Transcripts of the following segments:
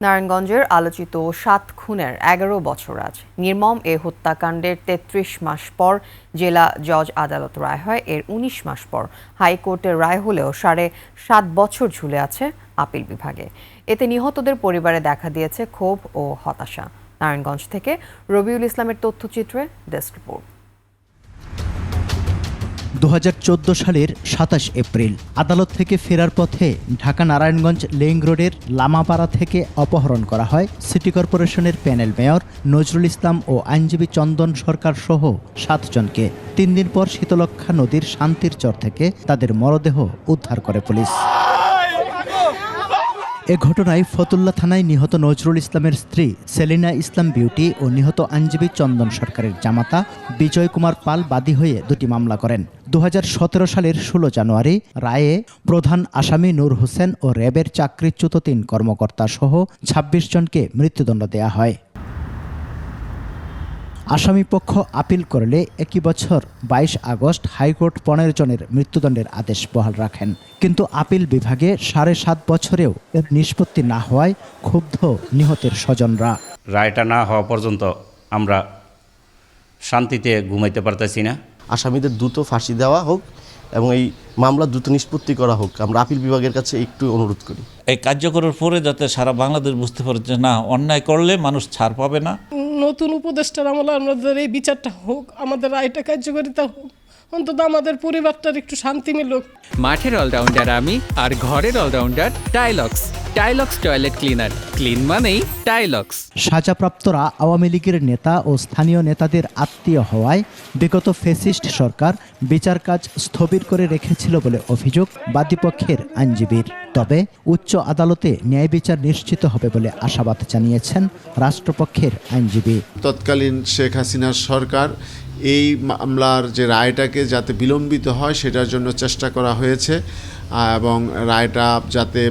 নারায়ণগঞ্জের আলোচিত ৭ খুনের ১১ বছর আজ। নির্মম এ হত্যাকাণ্ডের ৩৩ মাস পর জেলা জজ আদালত রায় হয়। এর ১৯ মাস পর হাইকোর্টের রায় হলেও ৭.৫ বছর ঝুলে আছে আপিল বিভাগে। এতে নিহতদের পরিবারে দেখা দিয়েছে ক্ষোভ ও হতাশা। নারায়ণগঞ্জ থেকে রবিউল ইসলামের তথ্যচিত্রে ডেস্ক রিপোর্ট। ২০১৪ সালের ২৭ এপ্রিল আদালত থেকে ফেরার পথে ঢাকা নারায়ণগঞ্জ লিং রোডের লামাপাড়া থেকে অপহরণ করা হয় সিটি কর্পোরেশনের প্যানেল মেয়র নজরুল ইসলাম ও আইনজীবী চন্দন সরকার সহ ৭ জনকে। ৩ দিন পর শীতলক্ষ্যা নদীর শান্তির চর থেকে তাদের মরদেহ উদ্ধার করে পুলিশ। এ ঘটনায় ফতুল্লা থানায় নিহত নজরুল ইসলামের স্ত্রী সেলিনা ইসলাম বিউটি ও নিহত আইনজীবী চন্দন সরকারের জামাতা বিজয় কুমার পাল বাদী হয়ে দুটি মামলা করেন। ২০১৭ সালের ১৬ জানুয়ারি রায়ে প্রধান আসামি নূর হোসেন ও র্যাবের চাকরিচ্যুত ৩ কর্মকর্তা সহ ২৬ জনকে মৃত্যুদণ্ড দেয়া হয়। আসামিপক্ষ আপিল করলে একই বছর ২২ আগস্ট হাইকোর্ট ১৫ জনের মৃত্যুদণ্ডের আদেশ বহাল রাখেন। কিন্তু আপিল বিভাগে ৭.৫ বছরেও এর নিষ্পত্তি না হওয়ায় ক্ষুব্ধ নিহতের স্বজনরা। রায়টা না হওয়া পর্যন্ত আমরা শান্তিতে ঘুমাইতে পারতেছি না। আসামিদের দ্রুত ফাঁসি দেওয়া হোক এবং এই মামলা দ্রুত নিষ্পত্তি করা হোক, আমরা আপিল বিভাগের কাছে একটু অনুরোধ করি। এই কার্যকরের পরে যাতে সারা বাংলাদেশ বুঝতে পারে যে না, অন্যায় করলে মানুষ ছাড় পাবে না। নতুন উপদেষ্টার আমলে আমাদের এই বিচারটা হোক, আমাদের রায়টা কার্যকারিতা হোক, অন্তত আমাদের পরিবারটার একটু শান্তি মিলুক। মাঠের অলরাউন্ডার আমি, আর ঘরের all rounder Tylox. Tylox toilet cleaner, clean মানেই টাইলক্স। সাজাপ্রাপ্তরা আওয়ামী লীগের নেতা ও স্থানীয় নেতাদের আত্মীয় হওয়ায় বিগত ফ্যাসিস্ট সরকার বিচার কাজ স্থবির করে রেখেছিল বলে অভিযোগ বাদীপক্ষের আইনজীবীর। তবে উচ্চ আদালতে ন্যায় বিচার নিশ্চিত হবে বলে আশাবাদ জানিয়েছেন রাষ্ট্রপক্ষের আইনজীবী। তৎকালীন শেখ হাসিনার সরকার এই মামলার যে রায়টাকে যাতে বিলম্বিত হয় সেটার জন্য চেষ্টা করা হয়েছে এবং রায়টা যাতে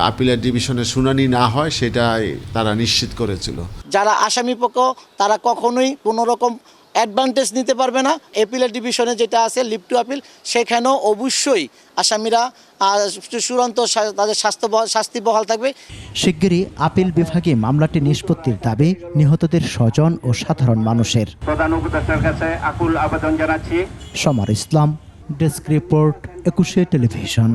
আপিলের ডিভিশনে শুনানি না হয় সেটাই তারা নিশ্চিত করেছিল। যারা আসামিপক্ষ তারা কখনোই কোনো রকম অ্যাডভান্টেজ নিতে পারবে না। এপিলের ডিভিশনে যেটা আছে লিভ টু আপিল, সেখানেও অবশ্যই আসামিরা চূড়ান্ত তাদের শাস্তি বহাল থাকবে। শিগগিরই আপিল বিভাগে মামলাটি নিষ্পত্তির দাবি নিহতদের স্বজন ও সাধারণ মানুষের। প্রধান উপদেষ্টার কাছে আকুল আবেদন জানাচ্ছি। সমর ইসলাম, ডেস্ক রিপোর্ট, ২১ টেলিভিশন।